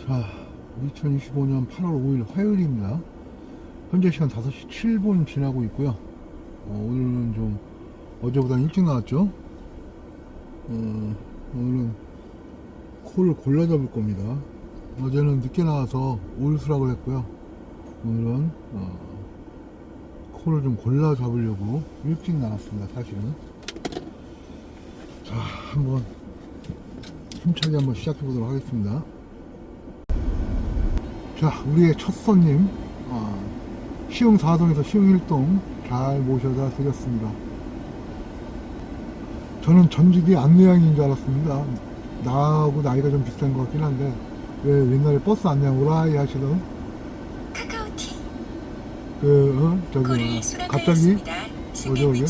자, 2025년 8월 5일 화요일입니다. 현재 시간 5시 7분 지나고 있고요. 오늘은 좀 어제보다 일찍 나왔죠. 오늘은 콜을 골라 잡을 겁니다. 어제는 늦게 나와서 올수락을 했고요. 오늘은 콜을 좀 골라 잡으려고 일찍 나왔습니다. 사실은. 자, 한번 힘차게 한번 시작해 보도록 하겠습니다. 자, 우리의 첫 손님, 시흥 4동에서 시흥 1동 잘 모셔다 드렸습니다. 저는 전직이 안내양인 줄 알았습니다. 나하고 나이가 좀 비슷한 것 같긴 한데, 왜 옛날에 버스 안내양 오라이 하시던 카카오티 저기 갑자기 어제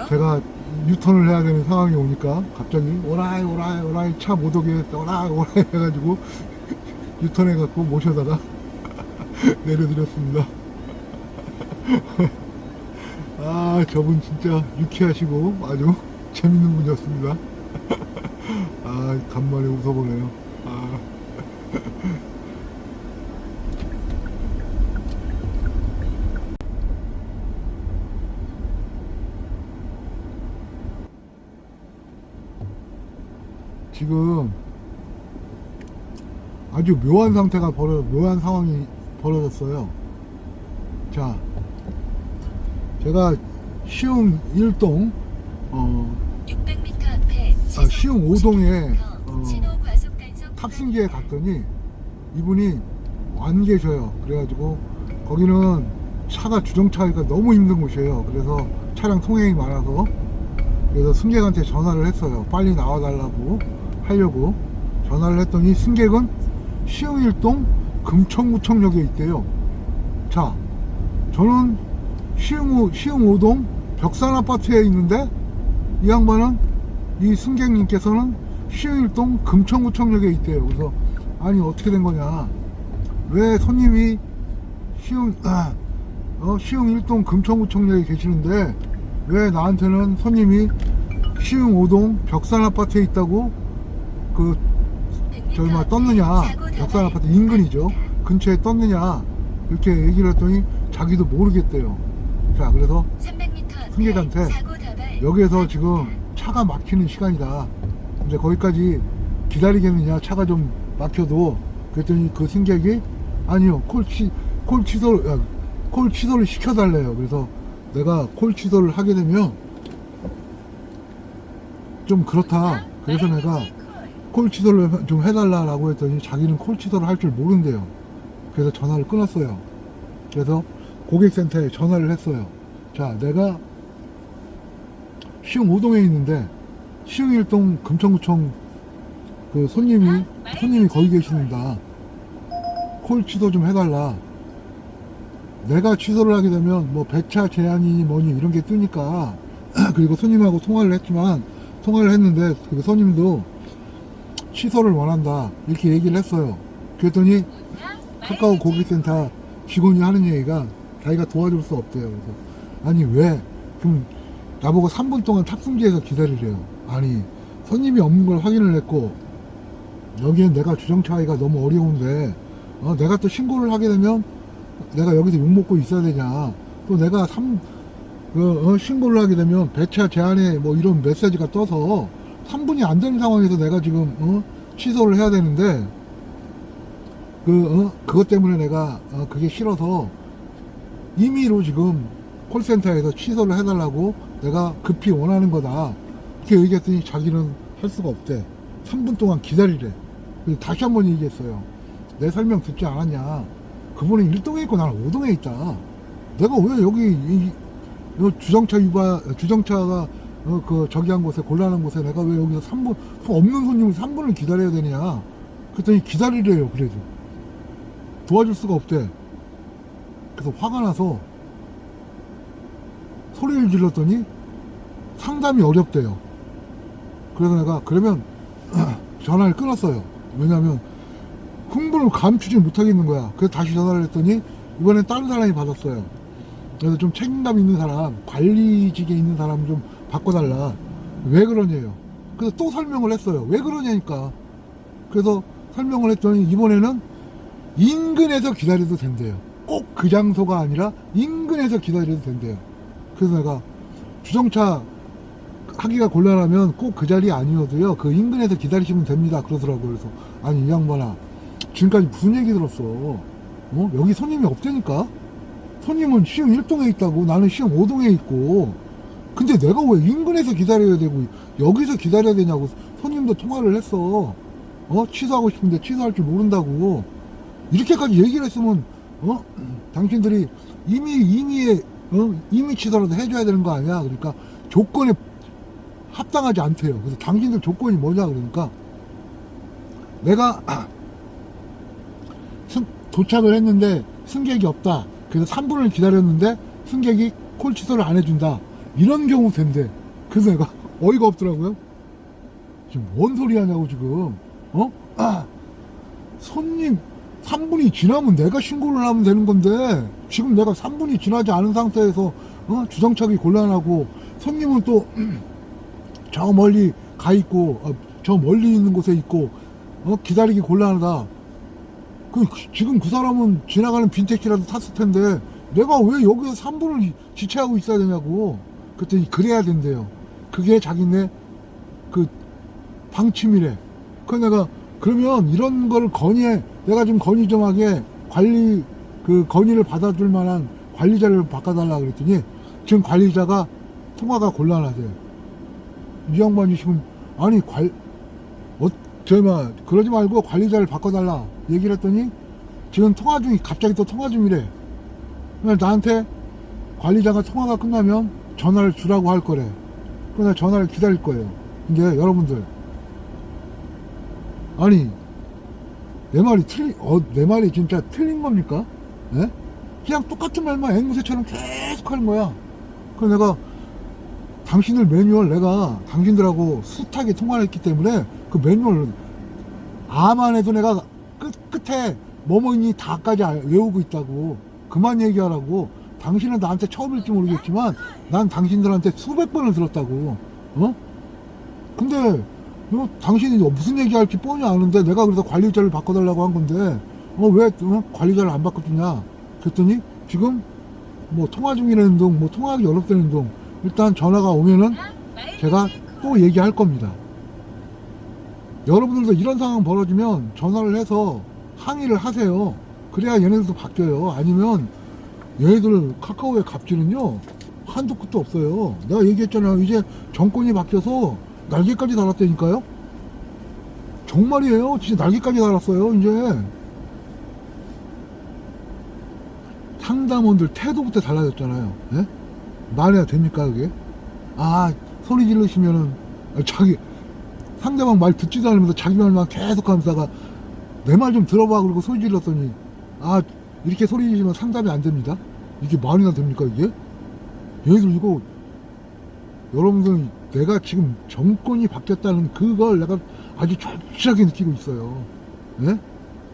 제가 유턴을 해야 되는 상황이 오니까 갑자기 오라이 차 못 오게 오라이 해가지고 유턴해갖고 모셔다가 내려드렸습니다. 아, 저분 진짜 유쾌하시고 아주 재밌는 분이었습니다. 아, 간만에 웃어보네요. 아. 지금 아주 묘한 상태가 묘한 상황이 벌어졌어요. 자, 제가 시흥 1동 600m 앞에 시흥 5동에 탑승기에 갔더니 이분이 안 계셔요. 그래가지고 거기는 차가 주정차기가 너무 힘든 곳이에요. 그래서 차량 통행이 많아서, 그래서 승객한테 전화를 했어요. 빨리 나와달라고 하려고 전화를 했더니 승객은 시흥 1동 금천구청역에 있대요. 자, 저는 시흥 5동 벽산아파트에 있는데 이 양반은, 이 승객님께서는 시흥 1동 금천구청역에 있대요. 그래서 아니 어떻게 된 거냐, 왜 손님이 시흥 1동 금천구청역에 계시는데 왜 나한테는 손님이 시흥 5동 벽산아파트에 있다고 저기 떴느냐, 벽산아파트 인근이죠, 근처에 떴느냐 이렇게 얘기를 했더니 자기도 모르겠대요. 자, 그래서 승객한테 여기에서 지금 차가 막히는 시간이다, 이제 거기까지 기다리겠느냐, 차가 좀 막혀도. 그랬더니 그 승객이 아니요, 콜 취소를 시켜달래요. 그래서 내가 콜 취소를 하게 되면 좀 그렇다, 그래서 내가 콜 취소를 좀 해달라고 했더니 자기는 콜 취소를 할 줄 모른대요. 그래서 전화를 끊었어요. 그래서 고객센터에 전화를 했어요. 자, 내가 시흥 5동에 있는데 시흥 1동 금천구청 그 손님이 거기 계십니다. 콜 취소 좀 해달라. 내가 취소를 하게 되면 뭐 배차 제한이 뭐니 이런 게 뜨니까 그리고 손님하고 통화를 했는데 그 손님도 취소를 원한다 이렇게 얘기를 했어요. 그랬더니 카카오 고객센터 직원이 하는 얘기가 자기가 도와줄 수 없대요. 그래서 아니 왜 그럼 나보고 3분 동안 탑승지에서 기다리래요. 아니, 손님이 없는 걸 확인을 했고 여기엔 내가 주정차기가 너무 어려운데 내가 또 신고를 하게 되면 내가 여기서 욕먹고 있어야 되냐, 또 내가 신고를 하게 되면 배차 제한에 뭐 이런 메시지가 떠서 3분이 안 되는 상황에서 내가 지금 취소를 해야 되는데 그것 때문에 내가 그게 싫어서 임의로 지금 콜센터에서 취소를 해달라고 내가 급히 원하는 거다 이렇게 얘기했더니 자기는 할 수가 없대. 3분 동안 기다리래. 그래서 다시 한번 얘기했어요. 내 설명 듣지 않았냐, 그분은 1동에 있고 나는 5동에 있다. 내가 왜 여기 주정차가 저기 한 곳에 곤란한 곳에 내가 왜 여기서 3분 없는 손님을 3분을 기다려야 되냐. 그랬더니 기다리래요. 그래도 도와줄 수가 없대. 그래서 화가 나서 소리를 질렀더니 상담이 어렵대요. 그래서 내가 그러면 전화를 끊었어요. 왜냐면 흥분을 감추지 못하겠는 거야. 그래서 다시 전화를 했더니 이번엔 다른 사람이 받았어요. 그래서 좀 책임감 있는 사람, 관리직에 있는 사람 좀 바꿔달라. 왜 그러냐요. 그래서 또 설명을 했어요. 왜 그러냐니까. 그래서 설명을 했더니 이번에는 인근에서 기다려도 된대요. 꼭 그 장소가 아니라 인근에서 기다려도 된대요. 그래서 내가 주정차 하기가 곤란하면 꼭 그 자리 아니어도요, 그 인근에서 기다리시면 됩니다. 그러더라고요. 그래서 아니 이 양반아, 지금까지 무슨 얘기 들었어? 여기 손님이 없다니까? 손님은 시흥 1동에 있다고, 나는 시흥 5동에 있고, 근데 내가 왜 인근에서 기다려야 되고 여기서 기다려야 되냐고. 손님도 통화를 했어. 취소하고 싶은데 취소할 줄 모른다고. 이렇게까지 얘기를 했으면 당신들이 이미 취소라도 해줘야 되는 거 아니야. 그러니까 조건에 합당하지 않대요. 그래서 당신들 조건이 뭐냐 그러니까, 내가 도착을 했는데 승객이 없다. 그래서 3분을 기다렸는데 승객이 콜 취소를 안 해준다. 이런 경우 된대. 그래서 내가 어이가 없더라고요. 지금 뭔 소리 하냐고 지금. 손님 3분이 지나면 내가 신고를 하면 되는 건데, 지금 내가 3분이 지나지 않은 상태에서 주정차기 곤란하고, 손님은 또 저 멀리 가 있고, 저 멀리 있는 곳에 있고, 기다리기 곤란하다. 지금 그 사람은 지나가는 빈택시라도 탔을 텐데 내가 왜 여기서 3분을 지체하고 있어야 되냐고. 그랬더니 그래야 된대요. 그게 자기네 그 방침이래. 그래서 내가 그러면 이런 걸 내가 좀 건의 좀 하게 건의를 받아줄 만한 관리자를 바꿔달라 그랬더니 지금 관리자가 통화가 곤란하대요. 이 양반이 지금 아니 그러지 말고 관리자를 바꿔달라 얘기를 했더니 지금 갑자기 또 통화 중이래. 그래서 나한테 관리자가 통화가 끝나면 전화를 주라고 할 거래. 그래서 전화를 기다릴 거예요. 근데 여러분들, 아니 내 말이 진짜 틀린 겁니까? 예? 그냥 똑같은 말만 앵무새처럼 계속 하는 거야. 그래서 내가 당신들 매뉴얼, 내가 당신들하고 숱하게 통화를 했기 때문에 그 매뉴얼 아만 해도 내가 끝에 뭐뭐 있니 다까지 외우고 있다고. 그만 얘기하라고. 당신은 나한테 처음일지 모르겠지만 난 당신들한테 수백 번을 들었다고. 근데 당신이 무슨 얘기할지 뻔히 아는데 내가 그래서 관리자를 바꿔달라고 한 건데 왜 관리자를 안 바꿔주냐. 그랬더니 지금 뭐 통화 중이라는 둥, 뭐 통화하기 어렵다는 둥. 일단 전화가 오면은 제가 또 얘기할 겁니다. 여러분들도 이런 상황 벌어지면 전화를 해서 항의를 하세요. 그래야 얘네들도 바뀌어요. 아니면 얘네들 카카오의 갑질은요 한도 끝도 없어요. 내가 얘기했잖아요. 이제 정권이 바뀌어서 날개까지 달았다니까요. 정말이에요. 진짜 날개까지 달았어요. 이제 상담원들 태도부터 달라졌잖아요. 예? 말해야 됩니까 그게? 소리 지르시면은 상대방 말 듣지도 않으면서 자기 말만 계속 하면서가 내 말 좀 들어봐 그러고 소리 질렀더니 이렇게 소리 지르면 상담이 안 됩니다. 이게 말이나 됩니까 이게? 얘들 이거 여러분들, 내가 지금 정권이 바뀌었다는 그걸 내가 아주 절실하게 느끼고 있어요. 예?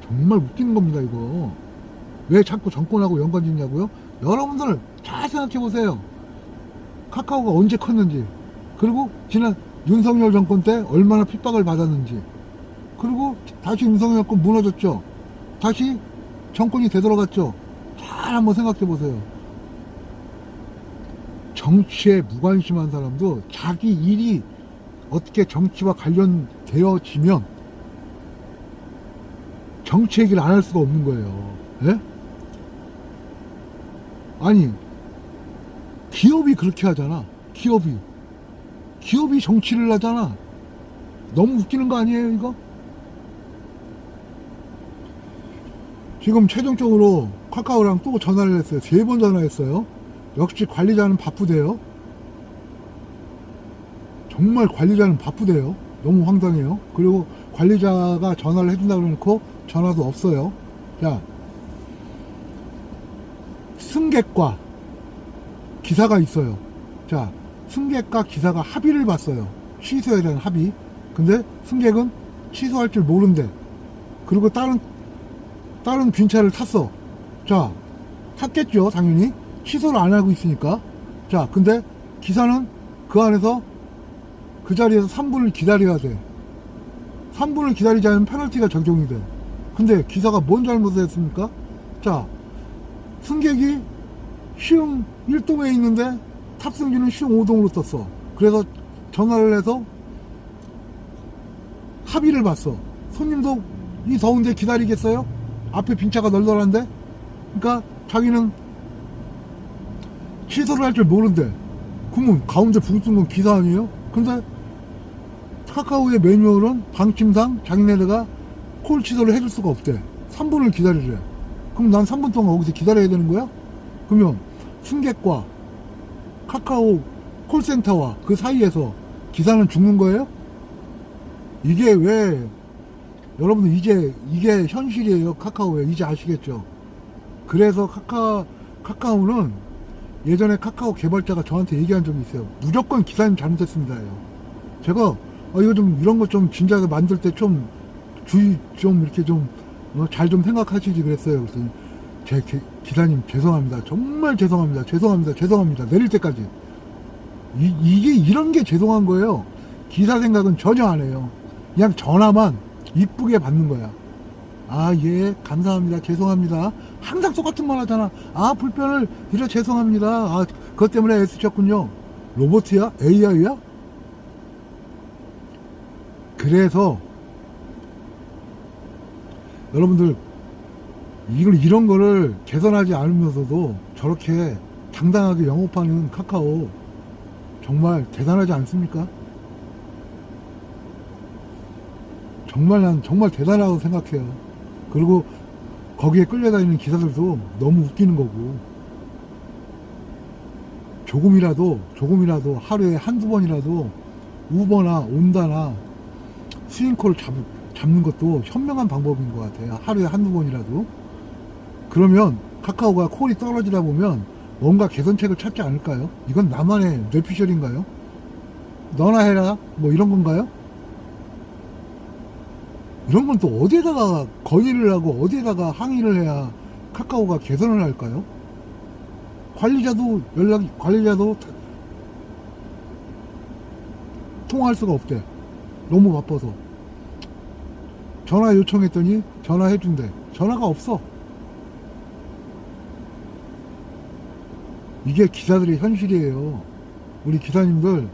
정말 웃기는 겁니다 이거. 왜 자꾸 정권하고 연관 짓냐고요? 여러분들 잘 생각해 보세요. 카카오가 언제 컸는지, 그리고 지난 윤석열 정권 때 얼마나 핍박을 받았는지, 그리고 다시 윤석열 정권 무너졌죠. 다시 정권이 되돌아갔죠. 잘 한번 생각해 보세요. 정치에 무관심한 사람도 자기 일이 어떻게 정치와 관련되어지면 정치 얘기를 안 할 수가 없는 거예요. 예? 아니 기업이 그렇게 하잖아. 기업이 정치를 하잖아. 너무 웃기는 거 아니에요 이거? 지금 최종적으로 카카오랑 또 전화를 했어요. 3번 전화했어요. 역시 관리자는 바쁘대요. 정말 관리자는 바쁘대요. 너무 황당해요. 그리고 관리자가 전화를 해준다고 해놓고 전화도 없어요. 자, 승객과 기사가 있어요. 자, 승객과 기사가 합의를 봤어요. 취소에 대한 합의. 근데 승객은 취소할 줄 모른대. 그리고 다른 빈차를 탔어. 자, 탔겠죠 당연히. 취소를 안 하고 있으니까. 자, 근데 기사는 그 안에서 그 자리에서 3분을 기다려야 돼. 3분을 기다리지 않으면 페널티가 적용이 돼. 근데 기사가 뭔 잘못을 했습니까? 자, 승객이 시흥 1동에 있는데 탑승기는 시흥 5동으로 떴어. 그래서 전화를 해서 합의를 봤어. 손님도 이 더운데 기다리겠어요? 앞에 빈차가 널널한데? 그러니까 자기는 취소를 할 줄 모른대. 그러면 가운데 붕뜬 건 기사 아니에요? 근데 카카오의 매뉴얼은 방침상 자기네가 콜 취소를 해줄 수가 없대. 3분을 기다리래. 그럼 난 3분 동안 거기서 기다려야 되는 거야? 그러면 승객과 카카오 콜센터와 그 사이에서 기사는 죽는 거예요? 이게 왜 여러분들 이제 이게 현실이에요. 카카오에 이제 아시겠죠? 그래서 카카오는 예전에 카카오 개발자가 저한테 얘기한 적이 있어요. 무조건 기사님 잘못했습니다. 제가 이거 좀 이런 거 좀 진작에 만들 때 좀 주의 좀 이렇게 좀 잘 좀 생각하시지 그랬어요. 그래서 제 기사님 죄송합니다. 정말 죄송합니다. 죄송합니다. 내릴 때까지 이게 이런 게 죄송한 거예요. 기사 생각은 전혀 안 해요. 그냥 전화만 이쁘게 받는 거야. 아, 예, 감사합니다. 죄송합니다. 항상 똑같은 말 하잖아. 아, 불편을 드려 죄송합니다. 아, 그것 때문에 애쓰셨군요. 로봇이야? AI야? 그래서 여러분들 이런 거를 개선하지 않으면서도 저렇게 당당하게 영업하는 카카오 정말 대단하지 않습니까? 난 정말 대단하다고 생각해요. 그리고 거기에 끌려다니는 기사들도 너무 웃기는 거고, 조금이라도 하루에 한두 번이라도 우버나 온다나 스윙콜을 잡는 것도 현명한 방법인 것 같아요. 하루에 한두 번이라도. 그러면 카카오가 콜이 떨어지다 보면 뭔가 개선책을 찾지 않을까요? 이건 나만의 뇌피셜인가요? 너나 해라 뭐 이런 건가요? 이런 건 또 어디에다가 건의를 하고 어디에다가 항의를 해야 카카오가 개선을 할까요? 관리자도 통화할 수가 없대. 너무 바빠서. 전화 요청했더니 전화해준대. 전화가 없어. 이게 기사들의 현실이에요. 우리 기사님들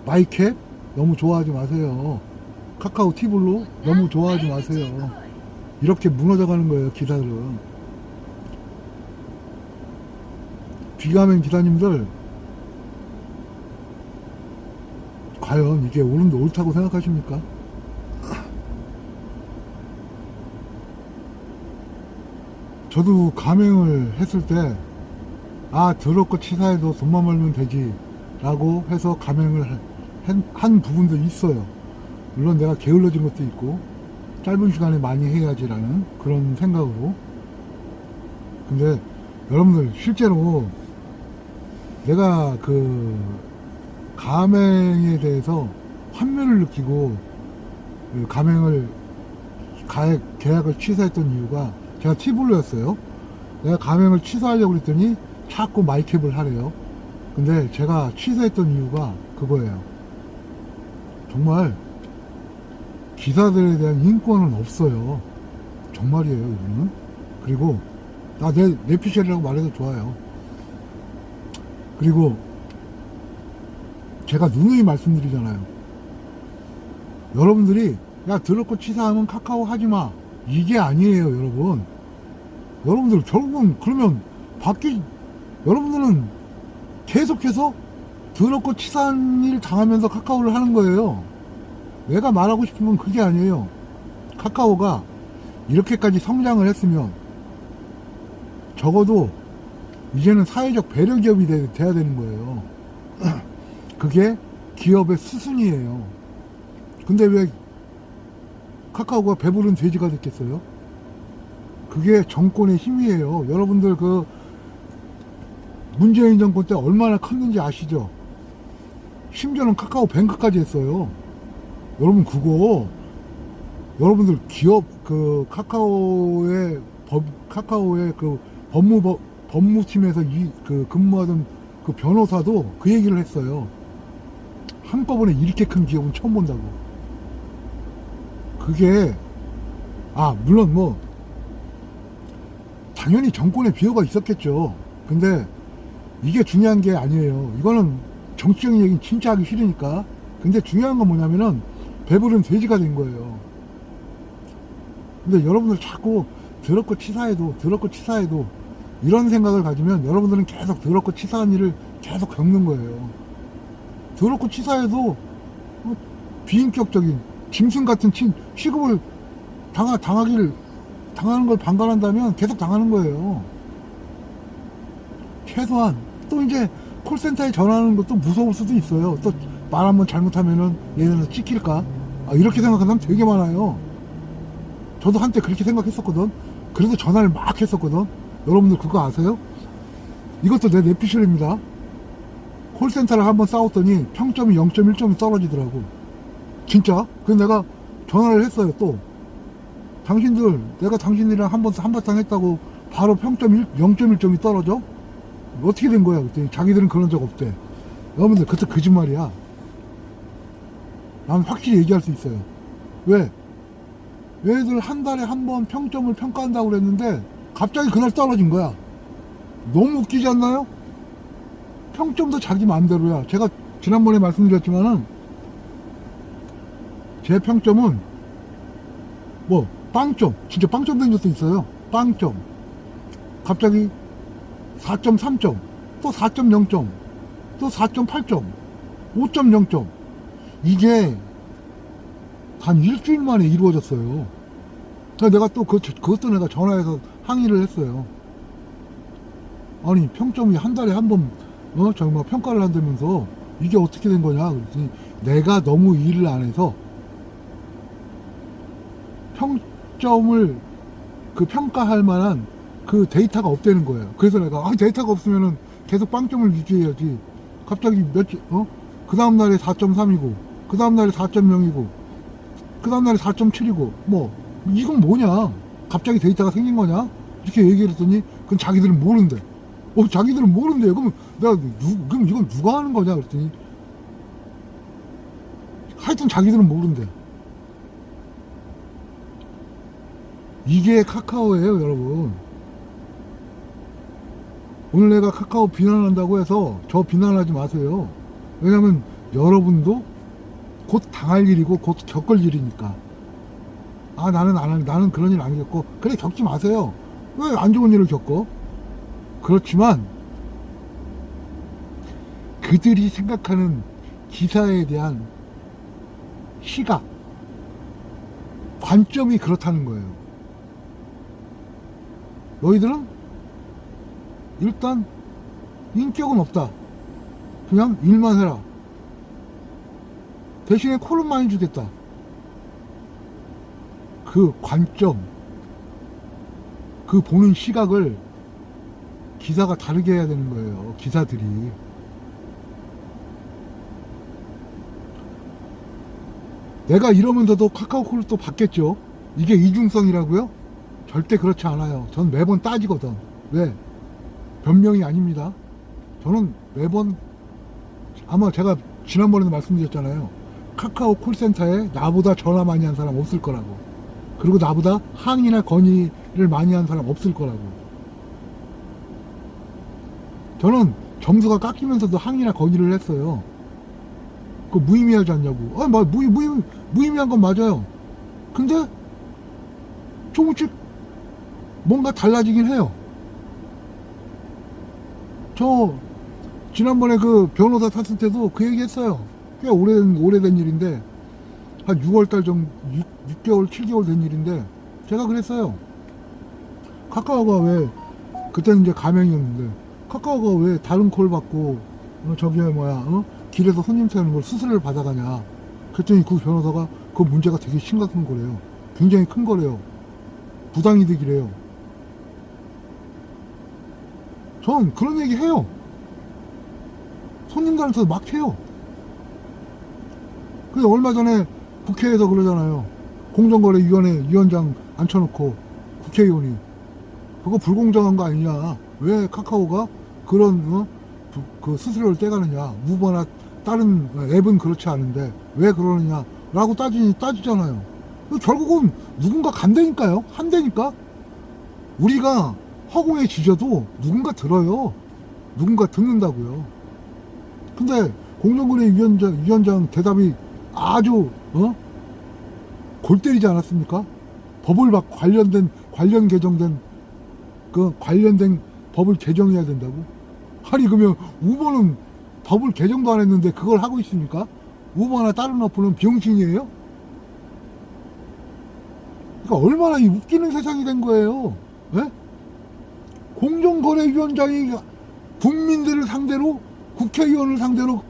마이캡 너무 좋아하지 마세요. 카카오 티블로 너무 좋아하지 마세요. 이렇게 무너져가는 거예요, 기사들은. 비가면 기사님들 과연 이게 옳다고 생각하십니까? 저도 가맹을 했을 때 더럽고 치사해도 돈만 벌면 되지 라고 해서 가맹을 한 부분도 있어요. 물론 내가 게을러진 것도 있고 짧은 시간에 많이 해야지라는 그런 생각으로. 근데 여러분들 실제로 내가 그 가맹에 대해서 환멸을 느끼고 그 계약을 취소했던 이유가 제가 티블로였어요. 내가 가맹을 취소하려고 그랬더니 자꾸 마이캡을 하래요. 근데 제가 취소했던 이유가 그거예요. 정말 기사들에 대한 인권은 없어요. 정말이에요, 이거는. 그리고 내 피셜이라고 말해도 좋아요. 그리고 제가 누누이 말씀드리잖아요. 여러분들이 더럽고 치사하면 카카오 하지마, 이게 아니에요. 여러분들 결국은 그러면 여러분들은 계속해서 더럽고 치사한 일 당하면서 카카오를 하는 거예요. 내가 말하고 싶은 건 그게 아니에요. 카카오가 이렇게까지 성장을 했으면 적어도 이제는 사회적 배려 기업이 돼야 되는 거예요. 그게 기업의 수순이에요. 근데 왜 카카오가 배부른 돼지가 됐겠어요? 그게 정권의 힘이에요. 여러분들 그 문재인 정권 때 얼마나 컸는지 아시죠? 심지어는 카카오 뱅크까지 했어요. 여러분 그거 여러분들 기업 그 카카오의 그 법무팀에서 근무하던 그 변호사도 그 얘기를 했어요. 한꺼번에 이렇게 큰 기업은 처음 본다고. 그게 물론 뭐 당연히 정권의 비호가 있었겠죠. 근데 이게 중요한 게 아니에요. 이거는 정치적인 얘기는 진짜 하기 싫으니까. 근데 중요한 건 뭐냐면은 배부른 돼지가 된 거예요. 근데 여러분들 자꾸 더럽고 치사해도 이런 생각을 가지면 여러분들은 계속 더럽고 치사한 일을 계속 겪는 거예요. 더럽고 치사해도 비인격적인 짐승 같은 취급을 당하는 걸 방관한다면 계속 당하는 거예요. 최소한 또 이제 콜센터에 전화하는 것도 무서울 수도 있어요. 또 말 한번 잘못하면은 얘네는 찍힐까? 이렇게 생각하는 사람 되게 많아요. 저도 한때 그렇게 생각했었거든. 그래서 전화를 막 했었거든. 여러분들 그거 아세요? 이것도 내 뇌피셜입니다. 콜센터를 한번 싸웠더니 평점이 0.1점이 떨어지더라고. 진짜? 그래서 내가 전화를 했어요. 또 당신들, 내가 당신이랑 한바탕 했다고 바로 평점 0.1점이 떨어져? 어떻게 된 거야? 그랬더니 자기들은 그런 적 없대. 여러분들 그것도 거짓말이야. 난 확실히 얘기할 수 있어요. 왜? 얘들 한 달에 한 번 평점을 평가한다고 그랬는데 갑자기 그날 떨어진 거야. 너무 웃기지 않나요? 평점도 자기 마음대로야. 제가 지난번에 말씀드렸지만은 제 평점은 뭐 빵점, 진짜 빵점 된 적도 있어요. 빵점. 갑자기 4.3점, 또 4.0점, 또 4.8점, 5.0점. 이게 단 일주일 만에 이루어졌어요. 그래서 내가 또 그것도 내가 전화해서 항의를 했어요. 아니 평점이 한 달에 한 번 정말 평가를 한다면서 이게 어떻게 된 거냐 그랬더니 내가 너무 일을 안 해서 평점을 평가할 만한 그 데이터가 없다는 거예요. 그래서 내가 데이터가 없으면은 계속 빵점을 유지해야지. 갑자기 그 다음날에 4.3이고 그 다음날에 4.0이고 그 다음날에 4.7이고 뭐 이건 뭐냐, 갑자기 데이터가 생긴 거냐 이렇게 얘기를 했더니 그건 자기들은 모른대. 자기들은 모른대요. 그럼 그럼 이건 누가 하는 거냐 그랬더니 하여튼 자기들은 모른대. 이게 카카오예요, 여러분. 오늘 내가 카카오 비난한다고 해서 저 비난하지 마세요. 왜냐면 여러분도 곧 당할 일이고 곧 겪을 일이니까. 나는 그런 일 안 겪고. 그래, 겪지 마세요. 왜 안 좋은 일을 겪어? 그렇지만 그들이 생각하는 기사에 대한 시각, 관점이 그렇다는 거예요. 너희들은 일단 인격은 없다. 그냥 일만 해라. 대신에 콜은 많이 주겠다. 그 관점, 그 보는 시각을 기사가 다르게 해야 되는 거예요. 기사들이. 내가 이러면서도 카카오콜을 또 받겠죠. 이게 이중성이라고요? 절대 그렇지 않아요. 전 매번 따지거든. 왜? 변명이 아닙니다. 저는 매번, 아마 제가 지난번에도 말씀드렸잖아요. 카카오 콜센터에 나보다 전화 많이 한 사람 없을 거라고. 그리고 나보다 항의나 건의를 많이 한 사람 없을 거라고. 저는 점수가 깎이면서도 항의나 건의를 했어요. 그거 무의미하지 않냐고. 무의미한 건 맞아요. 근데 조금씩 뭔가 달라지긴 해요. 저 지난번에 그 변호사 탔을 때도 그 얘기 했어요. 꽤 오래된 일인데 한 6월달 정도 6개월 7개월 된 일인데 제가 그랬어요. 카카오가 왜, 그때는 이제 가명이었는데 카카오가 왜 다른 콜 받고 길에서 손님 태우는 걸 수수료를 받아가냐. 그랬더니 그 변호사가 그 문제가 되게 심각한 거래요. 굉장히 큰 거래요. 부당이득이래요. 전 그런 얘기 해요. 손님들한테 막 해요. 그래서 얼마 전에 국회에서 그러잖아요. 공정거래위원회 위원장 앉혀놓고 국회의원이 그거 불공정한 거 아니냐. 왜 카카오가 그런 그 수수료를 떼가느냐. 우버나 다른 앱은 그렇지 않은데 왜 그러느냐 라고 따지잖아요. 결국은 누군가 간다니까요. 한다니까. 우리가 허공에 지져도 누군가 들어요. 누군가 듣는다고요. 근데 공정거래위원장 대답이 아주 골 때리지 않았습니까? 법을 관련 개정된 관련된 법을 개정해야 된다고. 아니 그러면 우버는 법을 개정도 안 했는데 그걸 하고 있습니까? 우버나 다른 어플은 병신이에요? 그러니까 얼마나 이 웃기는 세상이 된 거예요. 예? 공정거래위원장이 국민들을 상대로, 국회의원을 상대로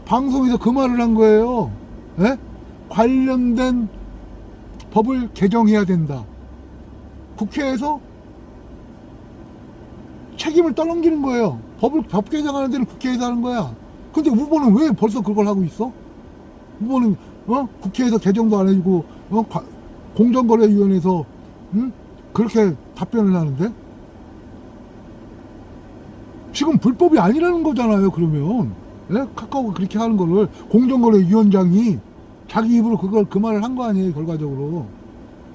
방송에서 그 말을 한 거예요. 예? 관련된 법을 개정해야 된다. 국회에서 책임을 떠넘기는 거예요. 법 개정하는 데는 국회에서 하는 거야. 근데 후보는 왜 벌써 그걸 하고 있어? 후보는 국회에서 개정도 안 해주고 공정거래위원회에서 그렇게 답변을 하는데 지금 불법이 아니라는 거잖아요. 그러면 예? 카카오가 그렇게 하는 거를 공정거래위원장이 자기 입으로 그 말을 한 거 아니에요. 결과적으로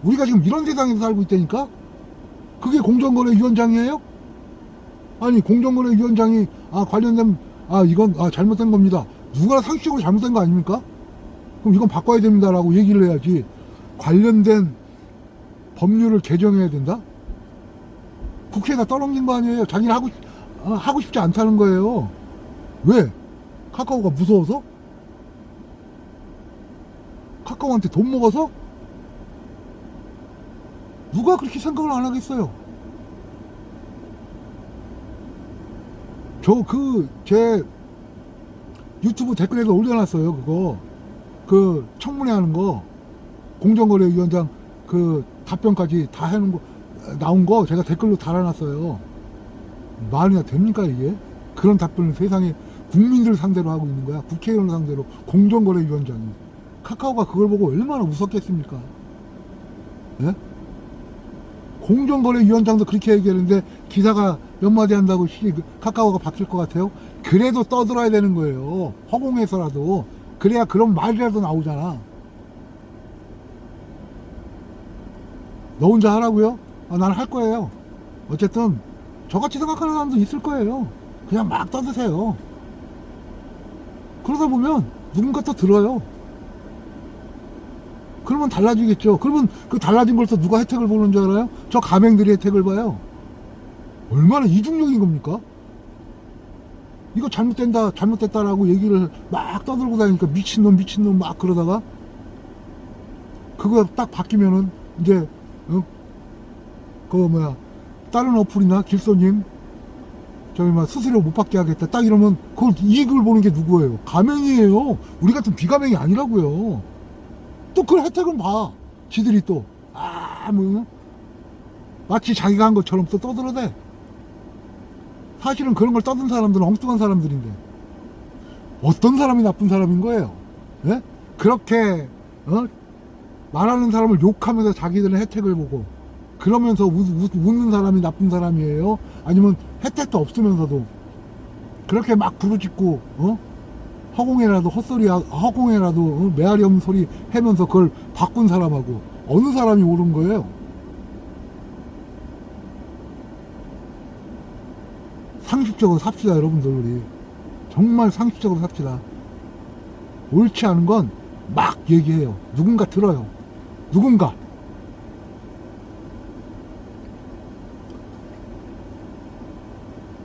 우리가 지금 이런 세상에서 살고 있다니까. 그게 공정거래위원장이에요? 아니 공정거래위원장이 관련된 이건 잘못된 겁니다. 누가 상식적으로 잘못된 거 아닙니까? 그럼 이건 바꿔야 됩니다라고 얘기를 해야지. 관련된 법률을 개정해야 된다? 국회에다 떠넘긴 거 아니에요. 자기는 하고 싶지 않다는 거예요. 왜? 카카오가 무서워서? 카카오한테 돈 먹어서? 누가 그렇게 생각을 안 하겠어요? 제 유튜브 댓글에도 올려놨어요. 그 청문회 하는 거, 공정거래위원장 답변까지 다 해놓은 거, 나온 거 제가 댓글로 달아놨어요. 말이나 됩니까, 이게? 그런 답변을 세상에 국민들 상대로 하고 있는 거야. 국회의원 상대로 공정거래위원장이. 카카오가 그걸 보고 얼마나 웃었겠습니까? 예? 공정거래위원장도 그렇게 얘기하는데 기사가 몇 마디 한다고 카카오가 바뀔 것 같아요? 그래도 떠들어야 되는 거예요. 허공에서라도. 그래야 그런 말이라도 나오잖아. 너 혼자 하라고요? 나는 할 거예요. 어쨌든 저같이 생각하는 사람도 있을 거예요. 그냥 막 떠드세요. 그러다 보면 누군가 또 들어요. 그러면 달라지겠죠. 그러면 그 달라진 걸또 누가 혜택을 보는 줄 알아요? 저 가맹들이 혜택을 봐요. 얼마나 이중적인 겁니까? 이거 잘못됐다라고 얘기를 막 떠들고 다니니까 미친놈 막 그러다가 그거 딱 바뀌면은 이제 다른 어플이나 길손님 수수료 못 받게 하겠다 딱 이러면 그걸 이익을 보는 게 누구예요? 가맹이에요. 우리 같은 비가맹이 아니라고요. 또 그 혜택은 봐. 지들이 또 마치 자기가 한 것처럼 또 떠들어대. 사실은 그런 걸 떠든 사람들은 엉뚱한 사람들인데 어떤 사람이 나쁜 사람인 거예요? 예? 그렇게 말하는 사람을 욕하면서 자기들은 혜택을 보고 그러면서 웃는 사람이 나쁜 사람이에요? 아니면 혜택도 없으면서도 그렇게 막 부르짖고 허공에라도 메아리 없는 소리 하면서 그걸 바꾼 사람하고 어느 사람이 옳은 거예요? 상식적으로 삽시다, 여러분들. 우리 정말 상식적으로 삽시다. 옳지 않은 건 막 얘기해요. 누군가 들어요. 누군가.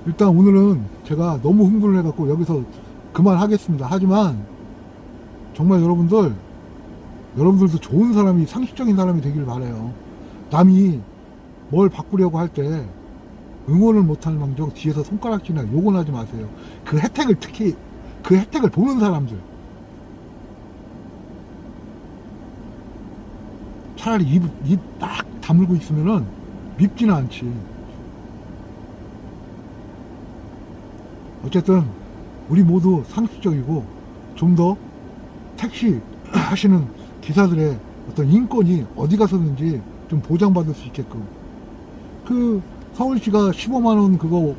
일단 오늘은 제가 너무 흥분을 해갖고 여기서 그만하겠습니다. 하지만 정말 여러분들도 좋은 사람이, 상식적인 사람이 되길 바라요. 남이 뭘 바꾸려고 할 때 응원을 못할 망정 뒤에서 손가락질이나 욕은 하지 마세요. 특히 그 혜택을 보는 사람들. 차라리 입 딱 다물고 있으면은 밉지는 않지. 어쨌든 우리 모두 상식적이고 좀 더 택시 하시는 기사들의 어떤 인권이 어디 가서든지 좀 보장받을 수 있게끔. 서울시가 15만원 그거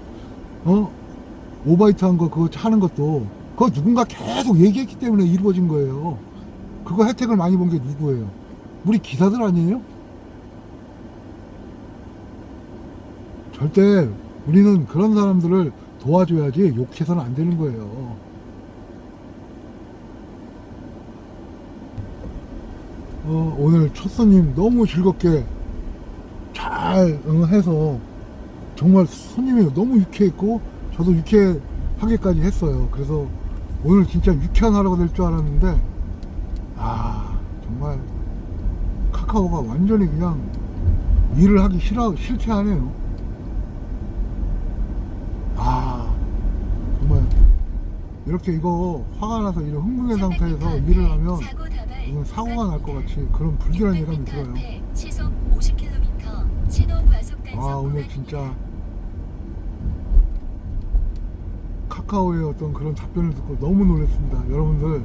오바이트 한 거 그거 하는 것도 그거 누군가 계속 얘기했기 때문에 이루어진 거예요. 그거 혜택을 많이 본 게 누구예요? 우리 기사들 아니에요? 절대 우리는 그런 사람들을 도와줘야지 욕해서는 안 되는 거예요. 오늘 첫 손님 너무 즐겁게 잘 해서 정말 손님이 너무 유쾌했고 저도 유쾌하게까지 했어요. 그래서 오늘 진짜 유쾌한 하루가 될 줄 알았는데 정말 카카오가 완전히 그냥 일을 하기 싫게 하네요. 정말 이렇게 이거 화가 나서 이런 흥분된 상태에서 일을 하면 이건 사고가 날 것 같이 그런 불길한 예감이 들어요. 시속 50km 신호 과속 단속 오늘 진짜 카카오의 어떤 그런 답변을 듣고 너무 놀랐습니다. 여러분들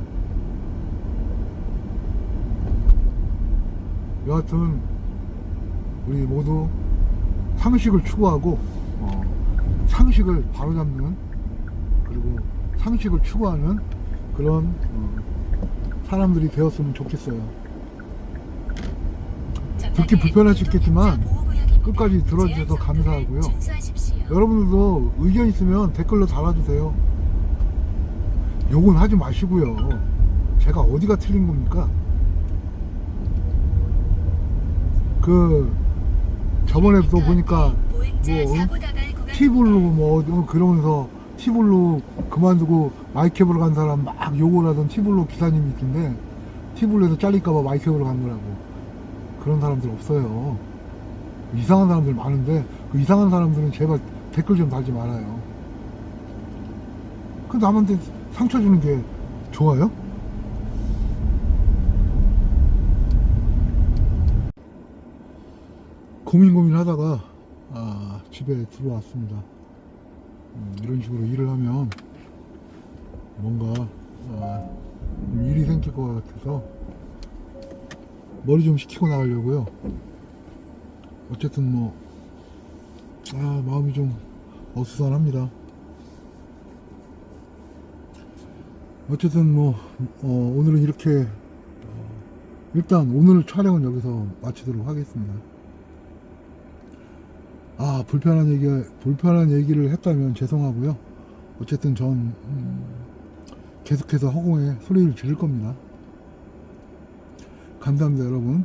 여하튼 우리 모두 상식을 추구하고 상식을 바로잡는 그리고 상식을 추구하는 그런 사람들이 되었으면 좋겠어요. 듣기 불편할 수 있겠지만 끝까지 들어주셔서 감사하고요. 여러분들도 의견 있으면 댓글로 달아주세요. 욕은 하지 마시고요. 제가 어디가 틀린 겁니까? 저번에도 보니까 티블로 그러면서 티블로 그만두고 마이캐브로 간 사람 막 욕을 하던 티블로 기사님이 있던데 티블로에서 잘릴까봐 마이캐브로 간 거라고. 그런 사람들 없어요. 이상한 사람들 많은데 그 이상한 사람들은 제발 댓글 좀 달지 말아요. 그 남한테 상처 주는 게 좋아요? 고민하다가 집에 들어왔습니다. 이런 식으로 일을 하면 뭔가 일이 생길 것 같아서 머리 좀 식히고 나가려고요. 어쨌든 마음이 좀 어수선합니다. 어쨌든 오늘은 이렇게 일단 오늘 촬영은 여기서 마치도록 하겠습니다. 불편한 얘기를 했다면 죄송하고요. 어쨌든 전 계속해서 허공에 소리를 지를 겁니다. 감사합니다, 여러분.